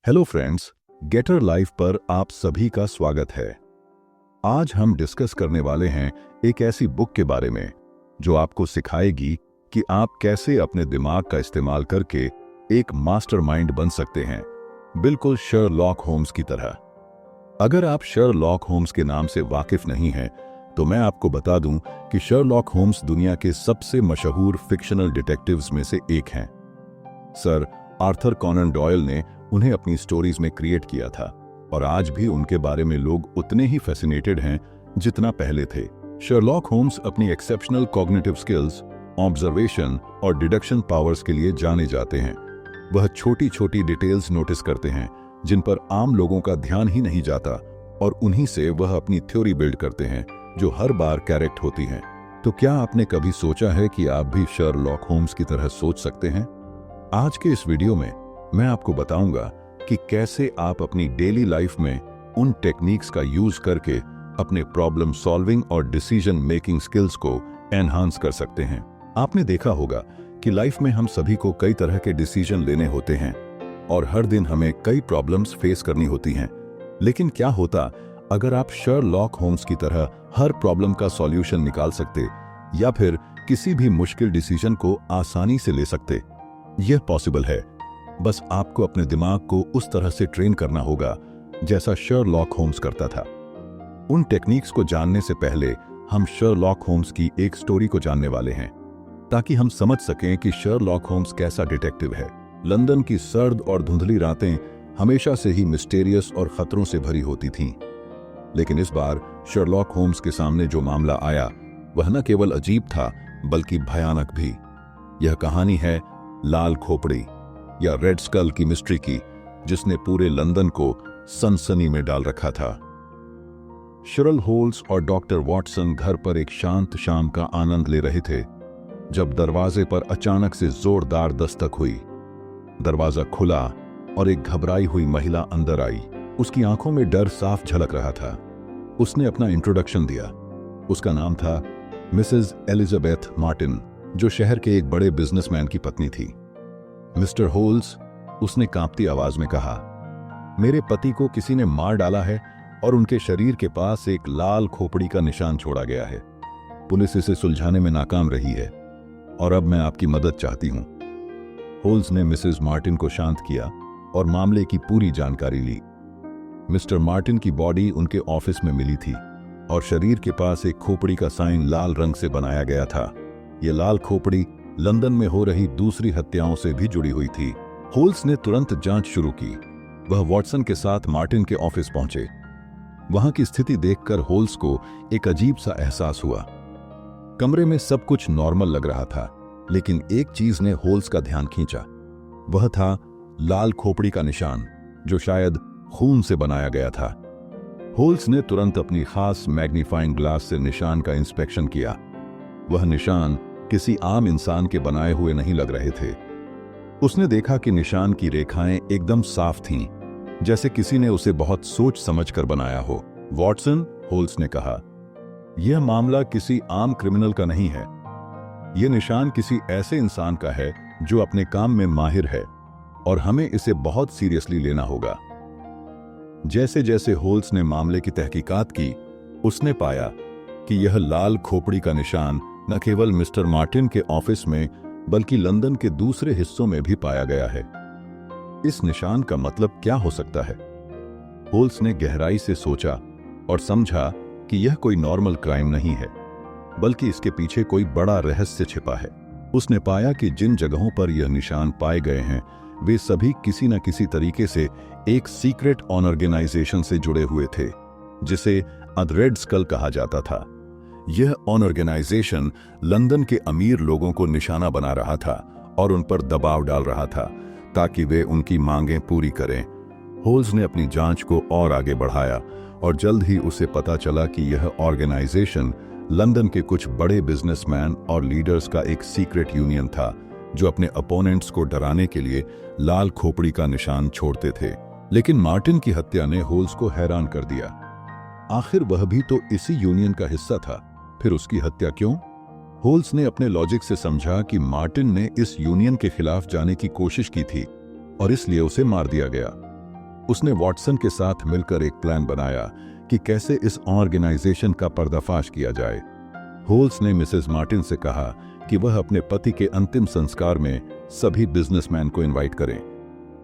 Hello friends, गेटर life पर आप सभी का स्वागत है। आज हम डिस्कस करने वाले हैं एक ऐसी बुक के बारे में जो आपको सिखाएगी कि आप कैसे अपने दिमाग का इस्तेमाल करके एक मास्टरमाइंड बन सकते हैं, बिल्कुल शर्लॉक होम्स की तरह। अगर आप शर्लॉक होम्स के नाम से वाकिफ नहीं हैं, तो मैं आपको बता दूं कि शर्लॉक होम्स दुनिया के सबसे मशहूर फिक्शनल डिटेक्टिव्स में से एक हैं। सर आर्थर कॉनन डॉयल ने उन्हें अपनी स्टोरीज में क्रिएट किया था और आज भी उनके बारे में लोग उतने ही फैसिनेटेड हैं जितना पहले थे। शर्लॉक होम्स अपनी एक्सेप्शनल कॉग्निटिव स्किल्स, ऑब्जर्वेशन और डिडक्शन पावर्स के लिए जाने जाते हैं। वह छोटी छोटी डिटेल्स नोटिस करते हैं जिन पर आम लोगों का ध्यान ही नहीं जाता और उन्हीं से वह अपनी थ्योरी बिल्ड करते हैं जो हर बार करेक्ट होती हैं। तो क्या आपने कभी सोचा है कि आप भी शर्लॉक होम्स की तरह सोच सकते हैं? आज के इस वीडियो में मैं आपको बताऊंगा कि कैसे आप अपनी डेली लाइफ में उन टेक्निक्स का यूज करके अपने प्रॉब्लम सॉल्विंग और डिसीजन मेकिंग स्किल्स को एनहांस कर सकते हैं। आपने देखा होगा कि लाइफ में हम सभी को कई तरह के डिसीजन लेने होते हैं और हर दिन हमें कई प्रॉब्लम्स फेस करनी होती हैं। लेकिन क्या होता अगर आप शर्लॉक होम्स की तरह हर प्रॉब्लम का सॉल्यूशन निकाल सकते या फिर किसी भी मुश्किल डिसीजन को आसानी से ले सकते? यह पॉसिबल है, बस आपको अपने दिमाग को उस तरह से ट्रेन करना होगा जैसा शर्लॉक होम्स करता था। उन टेक्निक्स को जानने से पहले हम शर्लॉक होम्स की एक स्टोरी को जानने वाले हैं ताकि हम समझ सकें कि शर्लॉक होम्स कैसा डिटेक्टिव है। लंदन की सर्द और धुंधली रातें हमेशा से ही मिस्टीरियस और खतरों से भरी होती थीं। लेकिन इस बार शर्लॉक होम्स के सामने जो मामला आया वह न केवल अजीब था बल्कि भयानक भी। यह कहानी है लाल खोपड़ी या रेड स्कल की मिस्ट्री की, जिसने पूरे लंदन को सनसनी में डाल रखा था। शर्लॉक होम्स और डॉक्टर वॉटसन घर पर एक शांत शाम का आनंद ले रहे थे जब दरवाजे पर अचानक से जोरदार दस्तक हुई। दरवाजा खुला और एक घबराई हुई महिला अंदर आई। उसकी आंखों में डर साफ झलक रहा था। उसने अपना इंट्रोडक्शन दिया। उसका नाम था मिसेस एलिजाबेथ मार्टिन, जो शहर के एक बड़े बिजनेसमैन की पत्नी थी। मिस्टर होल्स, उसने कांपती आवाज में कहा, मेरे पति को किसी ने मार डाला है और उनके शरीर के पास एक लाल खोपड़ी का निशान छोड़ा गया है। पुलिस इसे सुलझाने में नाकाम रही है और अब मैं आपकी मदद चाहती हूं। होल्स ने मिसेस मार्टिन को शांत किया और मामले की पूरी जानकारी ली। मिस्टर मार्टिन की बॉडी उनके ऑफिस में मिली थी और शरीर के पास एक खोपड़ी का साइन लाल रंग से बनाया गया था। यह लाल खोपड़ी लंदन में हो रही दूसरी हत्याओं से भी जुड़ी हुई थी। होल्स ने तुरंत जांच शुरू की। वह वॉटसन के साथ मार्टिन के ऑफिस पहुंचे। वहां की स्थिति देखकर होल्स को एक अजीब सा एहसास हुआ। कमरे में सब कुछ नॉर्मल लग रहा था, लेकिन एक चीज ने होल्स का ध्यान खींचा। वह था लाल खोपड़ी का निशान, जो शायद खून से बनाया गया था। होल्स ने तुरंत अपनी खास मैग्नीफाइंग ग्लास से निशान का इंस्पेक्शन किया। वह निशान किसी आम इंसान के बनाए हुए नहीं लग रहे थे। उसने देखा कि निशान की रेखाएं एकदम साफ थीं, जैसे किसी ने उसे बहुत सोच समझकर बनाया हो। वॉटसन, होल्स ने कहा, यह मामला किसी आम क्रिमिनल का नहीं है। यह निशान किसी ऐसे इंसान का है जो अपने काम में माहिर है और हमें इसे बहुत सीरियसली लेना होगा। जैसे जैसे होल्स ने मामले की तहकीकात की, उसने पाया कि यह लाल खोपड़ी का निशान न केवल मिस्टर मार्टिन के ऑफिस में बल्कि लंदन के दूसरे हिस्सों में भी पाया गया है। इस निशान का मतलब क्या हो सकता है? होल्स ने गहराई से सोचा और समझा कि यह कोई नॉर्मल क्राइम नहीं है, बल्कि इसके पीछे कोई बड़ा रहस्य छिपा है। उसने पाया कि जिन जगहों पर यह निशान पाए गए हैं वे सभी किसी न किसी तरीके से एक सीक्रेट ऑर्गेनाइजेशन से जुड़े हुए थे, जिसे द रेड स्कल कहा जाता था। यह ऑर्गेनाइजेशन लंदन के अमीर लोगों को निशाना बना रहा था और उन पर दबाव डाल रहा था ताकि वे उनकी मांगें पूरी करें। होल्स ने अपनी जांच को और आगे बढ़ाया और जल्द ही उसे पता चला कि यह ऑर्गेनाइजेशन लंदन के कुछ बड़े बिजनेसमैन और लीडर्स का एक सीक्रेट यूनियन था जो अपने अपोनेंट्स को डराने के लिए लाल खोपड़ी का निशान छोड़ते थे। लेकिन मार्टिन की हत्या ने होल्स को हैरान कर दिया। आखिर वह भी तो इसी यूनियन का हिस्सा था, फिर उसकी हत्या क्यों? होल्स ने अपने लॉजिक से समझा कि मार्टिन ने इस यूनियन के खिलाफ जाने की कोशिश की थी और इसलिए उसे मार दिया गया। उसने वॉटसन के साथ मिलकर एक प्लान बनाया कि कैसे इस ऑर्गेनाइजेशन का पर्दाफाश किया जाए। होल्स ने मिसेस मार्टिन से कहा कि वह अपने पति के अंतिम संस्कार में सभी बिजनेसमैन को इनवाइट करें।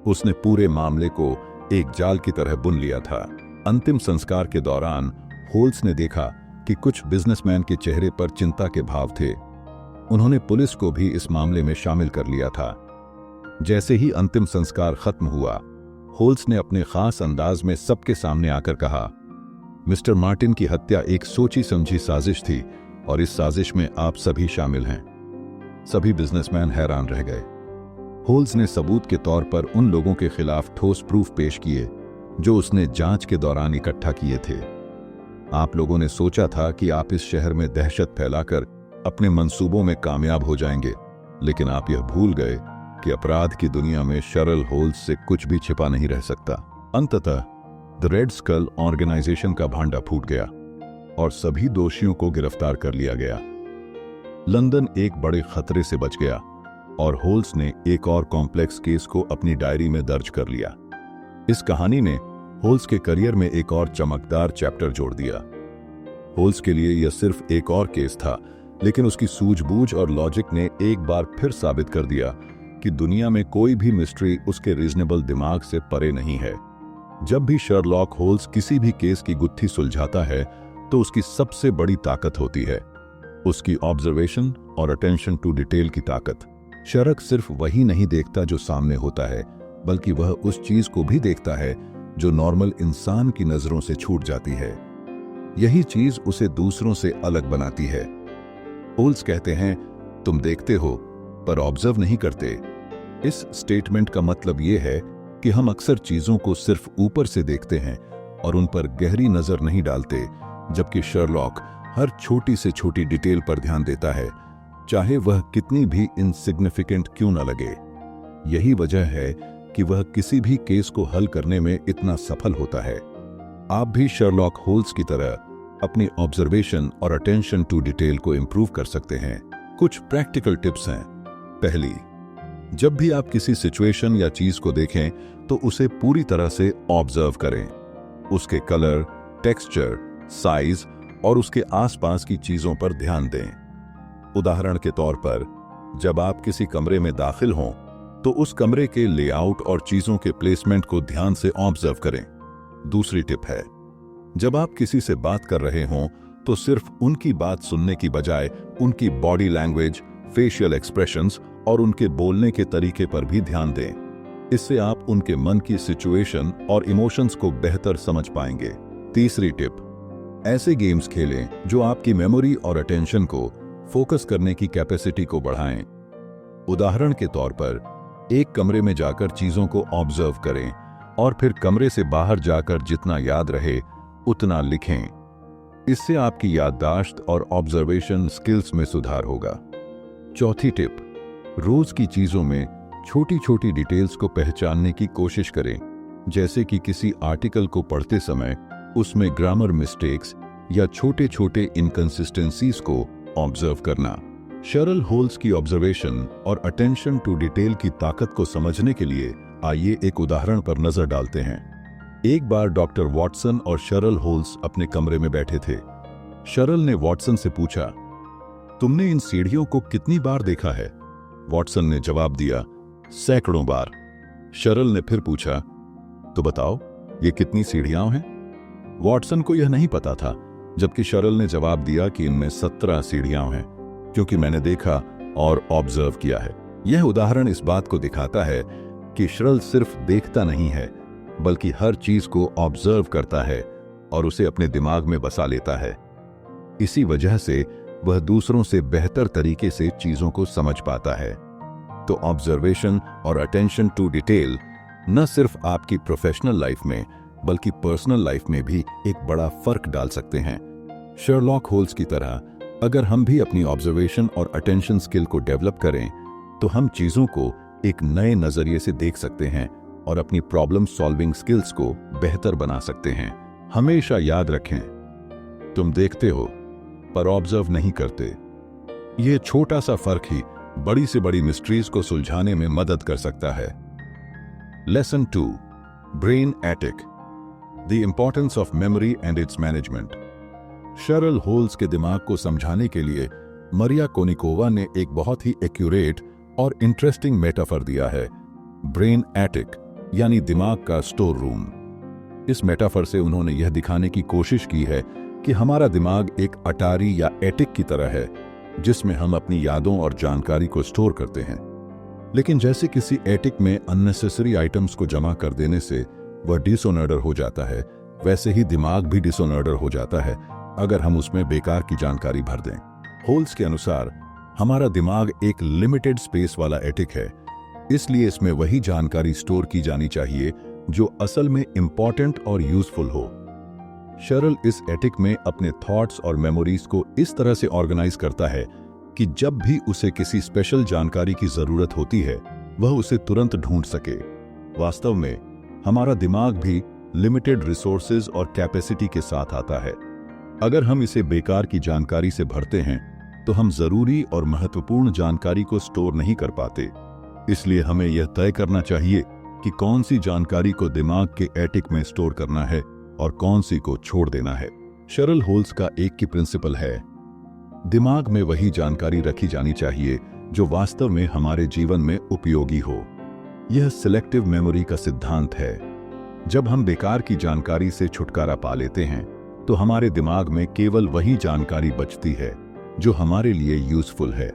उसने पूरे मामले को एक जाल की तरह बुन लिया था। अंतिम संस्कार के दौरान होल्स ने देखा कि कुछ बिजनेसमैन के चेहरे पर चिंता के भाव थे। उन्होंने पुलिस को भी इस मामले में शामिल कर लिया था। जैसे ही अंतिम संस्कार खत्म हुआ, होल्स ने अपने खास अंदाज में सबके सामने आकर कहा, मिस्टर मार्टिन की हत्या एक सोची समझी साजिश थी और इस साजिश में आप सभी शामिल हैं। सभी बिजनेसमैन हैरान रह गए। होल्स ने सबूत के तौर पर उन लोगों के खिलाफ ठोस प्रूफ पेश किए जो उसने जांच के दौरान इकट्ठा किए थे। आप लोगों ने सोचा था कि आप इस शहर में दहशत फैलाकर अपने मंसूबों में कामयाब हो जाएंगे, लेकिन आप यह भूल गए कि अपराध की दुनिया में शर्ल होल्स से कुछ भी छिपा नहीं रह सकता। अंततः द रेड स्कल ऑर्गेनाइजेशन का भांडा फूट गया और सभी दोषियों को गिरफ्तार कर लिया गया। लंदन एक बड़े खतरे से बच गया और होल्स ने एक और कॉम्प्लेक्स केस को अपनी डायरी में दर्ज कर लिया। इस कहानी ने होल्स के करियर में एक और चमकदार चैप्टर जोड़ दिया। होल्स के लिए यह सिर्फ एक और केस था, लेकिन उसकी सूझबूझ और लॉजिक ने एक बार फिर साबित कर दिया कि दुनिया में कोई भी मिस्ट्री उसके रीजनेबल दिमाग से परे नहीं है। जब भी शर्लॉक होल्स किसी भी केस की गुत्थी सुलझाता है तो उसकी सबसे बड़ी ताकत होती है उसकी ऑब्जर्वेशन और अटेंशन टू डिटेल की ताकत। शर्लॉक सिर्फ वही नहीं देखता जो सामने होता है, बल्कि वह उस चीज को भी देखता है जो नॉर्मल इंसान की नजरों से छूट जाती है। यही चीज उसे दूसरों से अलग बनाती है। होल्स कहते हैं, तुम देखते हो पर ऑब्जर्व नहीं करते। इस स्टेटमेंट का मतलब यह है कि हम अक्सर चीजों को सिर्फ ऊपर से देखते हैं और उन पर गहरी नजर नहीं डालते, जबकि शर्लॉक हर छोटी से छोटी डिटेल पर ध्यान देता है, चाहे वह कितनी भी इनसिग्निफिकेंट क्यों न लगे। यही वजह है कि वह किसी भी केस को हल करने में इतना सफल होता है। आप भी शर्लॉक होल्स की तरह अपनी ऑब्जर्वेशन और अटेंशन टू डिटेल को इंप्रूव कर सकते हैं। कुछ प्रैक्टिकल टिप्स हैं। पहली, जब भी आप किसी सिचुएशन या चीज को देखें तो उसे पूरी तरह से ऑब्जर्व करें। उसके कलर, टेक्सचर, साइज और उसके आसपास की चीजों पर ध्यान दें। उदाहरण के तौर पर, जब आप किसी कमरे में दाखिल हों तो उस कमरे के लेआउट और चीजों के प्लेसमेंट को ध्यान से ऑब्जर्व करें। दूसरी टिप है, जब आप किसी से बात कर रहे हों तो सिर्फ उनकी बात सुनने की बजाय उनकी बॉडी लैंग्वेज, फेशियल एक्सप्रेशंस और उनके बोलने के तरीके पर भी ध्यान दें। इससे आप उनके मन की सिचुएशन और इमोशंस को बेहतर समझ पाएंगे। तीसरी टिप, ऐसे गेम्स खेलें जो आपकी मेमोरी और अटेंशन को फोकस करने की कैपेसिटी को बढ़ाएं। उदाहरण के तौर पर, एक कमरे में जाकर चीजों को ऑब्जर्व करें और फिर कमरे से बाहर जाकर जितना याद रहे उतना लिखें। इससे आपकी याददाश्त और ऑब्जर्वेशन स्किल्स में सुधार होगा। चौथी टिप, रोज की चीजों में छोटी छोटी डिटेल्स को पहचानने की कोशिश करें, जैसे कि किसी आर्टिकल को पढ़ते समय उसमें ग्रामर मिस्टेक्स या छोटे छोटे इनकंसिस्टेंसीज को ऑब्जर्व करना। शर्ल होल्स की ऑब्जर्वेशन और अटेंशन टू डिटेल की ताकत को समझने के लिए आइए एक उदाहरण पर नजर डालते हैं। एक बार डॉक्टर वॉटसन और शर्ल होल्स अपने कमरे में बैठे थे। शर्ल ने वॉटसन से पूछा, तुमने इन सीढ़ियों को कितनी बार देखा है? वॉटसन ने जवाब दिया, सैकड़ों बार। शर्ल ने फिर पूछा, तो बताओ ये कितनी सीढ़ियां हैं? वॉटसन को यह नहीं पता था, जबकि शर्ल ने जवाब दिया कि इनमें 17 सीढ़ियां हैं, क्योंकि मैंने देखा और ऑब्जर्व किया है। यह उदाहरण इस बात को दिखाता है कि शर्ल सिर्फ देखता नहीं है, बल्कि हर चीज को ऑब्जर्व करता है और उसे अपने दिमाग में बसा लेता है। इसी वजह से वह दूसरों से बेहतर तरीके से चीजों को समझ पाता है। तो ऑब्जर्वेशन और अटेंशन टू डिटेल न सिर्फ आपकी प्रोफेशनल लाइफ में बल्कि पर्सनल लाइफ में भी एक बड़ा फर्क डाल सकते हैं। शर्लॉक होल्स की तरह अगर हम भी अपनी ऑब्जर्वेशन और अटेंशन स्किल को डेवलप करें तो हम चीजों को एक नए नजरिए से देख सकते हैं और अपनी प्रॉब्लम सॉल्विंग स्किल्स को बेहतर बना सकते हैं। हमेशा याद रखें, तुम देखते हो पर ऑब्जर्व नहीं करते। यह छोटा सा फर्क ही बड़ी से बड़ी मिस्ट्रीज को सुलझाने में मदद कर सकता है। Lesson 2, brain attic, the importance of memory and it's management. Cheryl holes के दिमाग को समझाने के लिए मरिया कोनिकोवा ने एक बहुत ही एक्यूरेट और इंटरेस्टिंग मेटाफर दिया है, ब्रेन एटिक यानी दिमाग का स्टोर रूम। इस मेटाफर से उन्होंने यह दिखाने की कोशिश की है कि हमारा दिमाग एक अटारी या एटिक की तरह है, जिसमें हम अपनी यादों और जानकारी को स्टोर करते हैं। लेकिन जैसे किसी एटिक में अननेसेसरी आइटम्स को जमा कर देने से वह डिसऑर्डर हो जाता है, वैसे ही दिमाग भी डिसऑर्डर हो जाता है अगर हम उसमें बेकार की जानकारी भर दें। होल्स के अनुसार हमारा दिमाग एक लिमिटेड स्पेस वाला एटिक है, इसलिए इसमें वही जानकारी स्टोर की जानी चाहिए जो असल में इंपॉर्टेंट और यूजफुल हो। शेरल इस एटिक में अपने थॉट्स और मेमोरीज को इस तरह से ऑर्गेनाइज करता है कि जब भी उसे किसी स्पेशल जानकारी की जरूरत होती है वह उसे तुरंत ढूंढ सके। वास्तव में हमारा दिमाग भी लिमिटेड रिसोर्सेज और कैपेसिटी के साथ आता है। अगर हम इसे बेकार की जानकारी से भरते हैं तो हम जरूरी और महत्वपूर्ण जानकारी को स्टोर नहीं कर पाते। इसलिए हमें यह तय करना चाहिए कि कौन सी जानकारी को दिमाग के एटिक में स्टोर करना है और कौन सी को छोड़ देना है। शेरल होल्स का एक की प्रिंसिपल है, दिमाग में वही जानकारी रखी जानी चाहिए जो वास्तव में हमारे जीवन में उपयोगी हो। यह सिलेक्टिव मेमोरी का सिद्धांत है। जब हम बेकार की जानकारी से छुटकारा पा लेते हैं तो हमारे दिमाग में केवल वही जानकारी बचती है जो हमारे लिए यूजफुल है।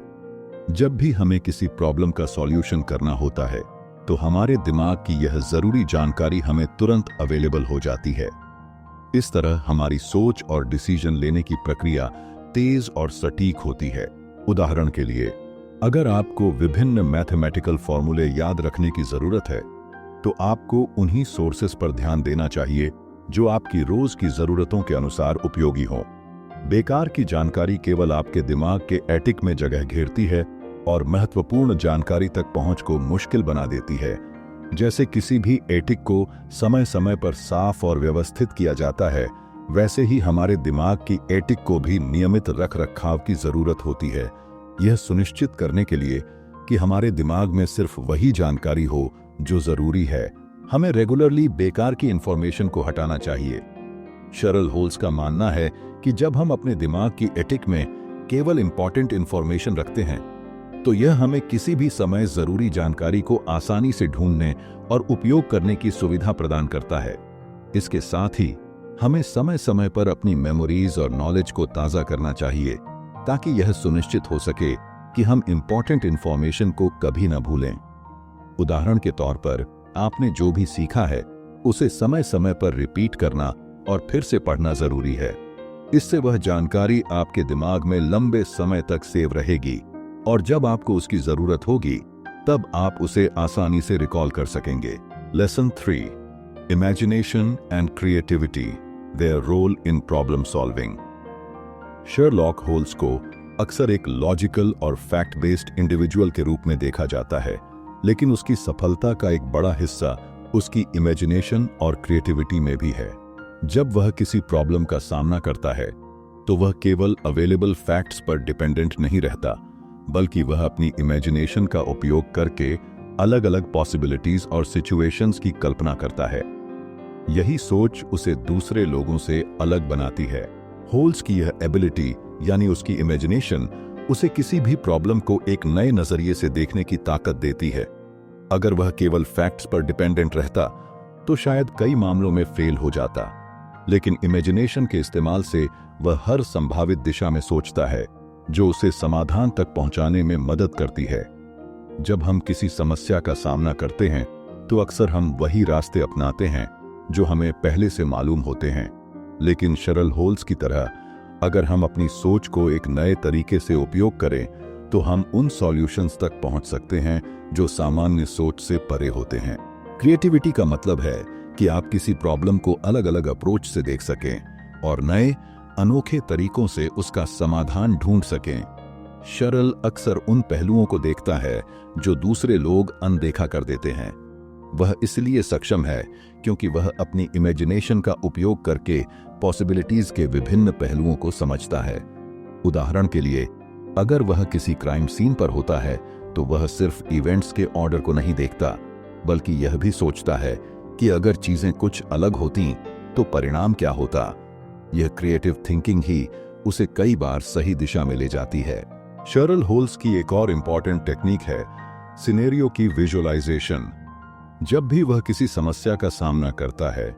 जब भी हमें किसी प्रॉब्लम का सॉल्यूशन करना होता है तो हमारे दिमाग की यह जरूरी जानकारी हमें तुरंत अवेलेबल हो जाती है। इस तरह हमारी सोच और डिसीजन लेने की प्रक्रिया तेज और सटीक होती है। उदाहरण के लिए, अगर आपको विभिन्न मैथमेटिकल फॉर्मूले याद रखने की जरूरत है तो आपको उन्हीं सोर्सेस पर ध्यान देना चाहिए जो आपकी रोज की जरूरतों के अनुसार उपयोगी हो। बेकार की जानकारी केवल आपके दिमाग के एटिक में जगह घेरती है और महत्वपूर्ण जानकारी तक पहुंच को मुश्किल बना देती है। जैसे किसी भी एटिक को समय समय पर साफ और व्यवस्थित किया जाता है, वैसे ही हमारे दिमाग की एटिक को भी नियमित रख रखाव की जरूरत होती है, यह सुनिश्चित करने के लिए कि हमारे दिमाग में सिर्फ वही जानकारी हो जो जरूरी है। हमें रेगुलरली बेकार की इंफॉर्मेशन को हटाना चाहिए। शेरल होल्स का मानना है कि जब हम अपने दिमाग की एटिक में केवल इंपॉर्टेंट इंफॉर्मेशन रखते हैं तो यह हमें किसी भी समय जरूरी जानकारी को आसानी से ढूंढने और उपयोग करने की सुविधा प्रदान करता है। इसके साथ ही हमें समय समय पर अपनी मेमोरीज और नॉलेज को ताज़ा करना चाहिए ताकि यह सुनिश्चित हो सके कि हम इंपॉर्टेंट इंफॉर्मेशन को कभी न भूलें। उदाहरण के तौर पर, आपने जो भी सीखा है उसे समय समय पर रिपीट करना और फिर से पढ़ना जरूरी है। इससे वह जानकारी आपके दिमाग में लंबे समय तक सेव रहेगी और जब आपको उसकी जरूरत होगी तब आप उसे आसानी से रिकॉल कर सकेंगे। Lesson 3, imagination and creativity, their role in problem solving. Sherlock Holmes को अक्सर एक लॉजिकल और फैक्ट बेस्ड इंडिविजुअल के रूप में देखा जाता है, लेकिन उसकी सफलता का एक बड़ा हिस्सा उसकी इमेजिनेशन और क्रिएटिविटी में भी है। जब वह किसी प्रॉब्लम का सामना करता है तो वह केवल अवेलेबल फैक्ट्स पर डिपेंडेंट नहीं रहता, बल्कि वह अपनी इमेजिनेशन का उपयोग करके अलग अलग पॉसिबिलिटीज और सिचुएशंस की कल्पना करता है। यही सोच उसे दूसरे लोगों से अलग बनाती है। होल्स की यह एबिलिटी यानी उसकी इमेजिनेशन उसे किसी भी प्रॉब्लम को एक नए नजरिए से देखने की ताकत देती है। अगर वह केवल फैक्ट्स पर डिपेंडेंट रहता तो शायद कई मामलों में फेल हो जाता, लेकिन इमेजिनेशन के इस्तेमाल से वह हर संभावित दिशा में सोचता है जो उसे समाधान तक पहुंचाने में मदद करती है। जब हम किसी समस्या का सामना करते हैं तो अक्सर हम वही रास्ते अपनाते हैं जो हमें पहले से मालूम होते हैं, लेकिन शेरल होल्स की तरह अगर हम अपनी सोच को एक नए तरीके से उपयोग करें तो हम उन सॉल्यूशंस तक पहुंच सकते हैं जो सामान्य सोच से परे होते हैं। क्रिएटिविटी का मतलब है कि आप किसी प्रॉब्लम को अलग अलग अप्रोच से देख सकें और नए अनोखे तरीकों से उसका समाधान ढूंढ सकें। शेरल अक्सर उन पहलुओं को देखता है जो दूसरे लोग अनदेखा कर देते हैं। वह इसलिए सक्षम है क्योंकि वह अपनी इमेजिनेशन का उपयोग करके पॉसिबिलिटीज के विभिन्न पहलुओं को समझता है। उदाहरण के लिए, अगर वह किसी क्राइम सीन पर होता है तो वह सिर्फ इवेंट्स के ऑर्डर को नहीं देखता, बल्कि यह भी सोचता है कि अगर चीजें कुछ अलग होती तो परिणाम क्या होता। यह क्रिएटिव थिंकिंग ही उसे कई बार सही दिशा में ले जाती है। शर्ल होल्स की एक और इंपॉर्टेंट टेक्निक है सिनेरियो की विजुअलाइजेशन। जब भी वह किसी समस्या का सामना करता है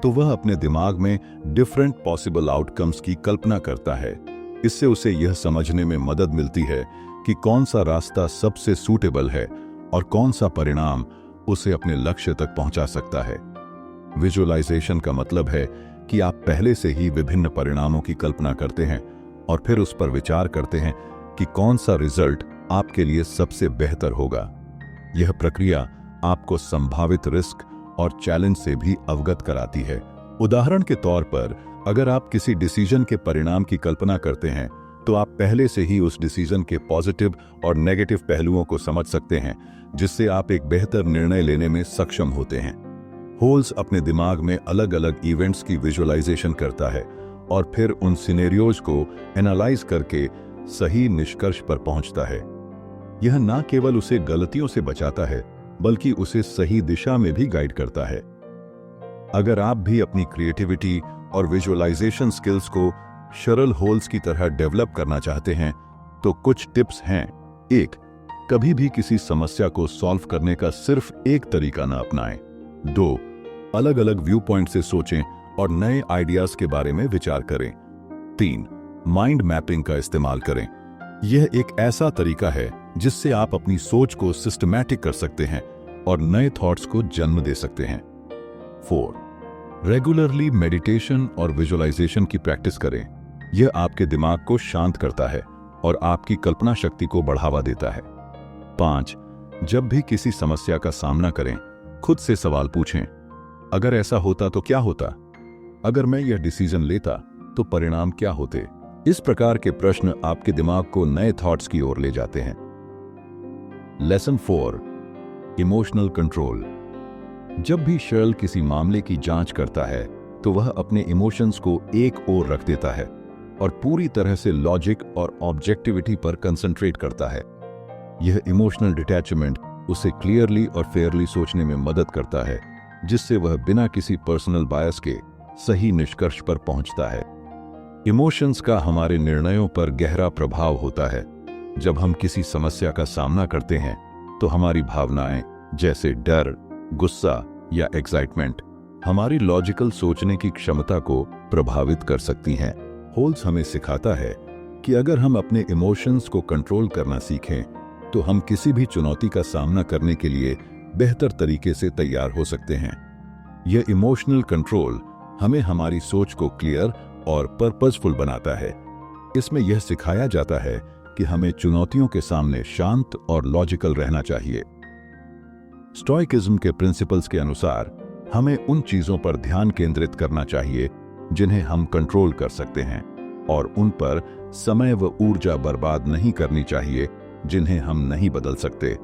तो वह अपने दिमाग में डिफरेंट पॉसिबल आउटकम्स की कल्पना करता है। इससे उसे यह समझने में मदद मिलती है कि कौन सा रास्ता सबसे सूटेबल है और कौन सा परिणाम उसे अपने लक्ष्य तक पहुंचा सकता है। विजुअलाइजेशन का मतलब है कि आप पहले से ही विभिन्न परिणामों की कल्पना करते हैं और फिर उस पर विचार करते हैं कि कौन सा रिजल्ट आपके लिए सबसे बेहतर होगा। यह प्रक्रिया आपको संभावित रिस्क और चैलेंज से भी अवगत कराती है। उदाहरण के तौर पर, अगर आप किसी डिसीजन के परिणाम की कल्पना करते हैं तो आप पहले से ही उस डिसीजन के पॉजिटिव और नेगेटिव पहलुओं को समझ सकते हैं, जिससे आप एक बेहतर निर्णय लेने में सक्षम होते हैं। होल्स अपने दिमाग में अलग अलग इवेंट्स की विजुअलाइजेशन करता है और फिर उन सिनेरियोज को एनालाइज करके सही निष्कर्ष पर पहुंचता है। यह न केवल उसे गलतियों से बचाता है बल्कि उसे सही दिशा में भी गाइड करता है। अगर आप भी अपनी क्रिएटिविटी और विजुअलाइजेशन स्किल्स को शर्ल होल्स की तरह डेवलप करना चाहते हैं तो कुछ टिप्स हैं। 1. कभी भी किसी समस्या को सॉल्व करने का सिर्फ एक तरीका न अपनाएं। 2. अलग अलग व्यू पॉइंट से सोचें और नए आइडियाज के बारे में विचार करें। 3. माइंड मैपिंग का इस्तेमाल करें। यह एक ऐसा तरीका है जिससे आप अपनी सोच को सिस्टमैटिक कर सकते हैं और नए थॉट्स को जन्म दे सकते हैं। 4. रेगुलरली मेडिटेशन और विजुअलाइजेशन की प्रैक्टिस करें। यह आपके दिमाग को शांत करता है और आपकी कल्पना शक्ति को बढ़ावा देता है। 5. जब भी किसी समस्या का सामना करें, खुद से सवाल पूछें, अगर ऐसा होता तो क्या होता? अगर मैं यह डिसीजन लेता तो परिणाम क्या होते? इस प्रकार के प्रश्न आपके दिमाग को नए थॉट्स की ओर ले जाते हैं। लेसन 4. Emotional control. जब भी शर्ल किसी मामले की जांच करता है तो वह अपने इमोशंस को एक ओर रख देता है और पूरी तरह से लॉजिक और ऑब्जेक्टिविटी पर कंसंट्रेट करता है। यह इमोशनल डिटैचमेंट उसे क्लियरली और फेयरली सोचने में मदद करता है, जिससे वह बिना किसी पर्सनल बायस के सही निष्कर्ष पर पहुंचता है। इमोशंस का हमारे निर्णयों पर गहरा प्रभाव होता है। जब हम किसी समस्या का सामना करते हैं तो हमारी भावनाएं जैसे डर, गुस्सा या एक्साइटमेंट हमारी लॉजिकल सोचने की क्षमता को प्रभावित कर सकती हैं। होल्स हमें सिखाता है कि अगर हम अपने इमोशंस को कंट्रोल करना सीखें तो हम किसी भी चुनौती का सामना करने के लिए बेहतर तरीके से तैयार हो सकते हैं। यह इमोशनल कंट्रोल हमें हमारी सोच को क्लियर और पर्पसफुल बनाता है। इसमें यह सिखाया जाता है कि हमें चुनौतियों के सामने शांत और लॉजिकल रहना चाहिए। स्टोइकिज्म के प्रिंसिपल्स के अनुसार हमें उन चीजों पर ध्यान केंद्रित करना चाहिए जिन्हें हम कंट्रोल कर सकते हैं और उन पर समय व ऊर्जा बर्बाद नहीं करनी चाहिए जिन्हें हम नहीं बदल सकते।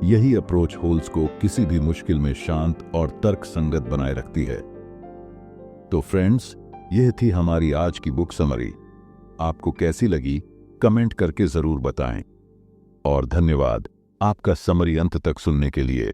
यही अप्रोच होल्स को किसी भी मुश्किल में शांत और तर्कसंगत बनाए रखती है। तो फ्रेंड्स, यह थी हमारी आज की बुक समरी। आपको कैसी लगी कमेंट करके जरूर बताएं और धन्यवाद आपका समरी अंत तक सुनने के लिए।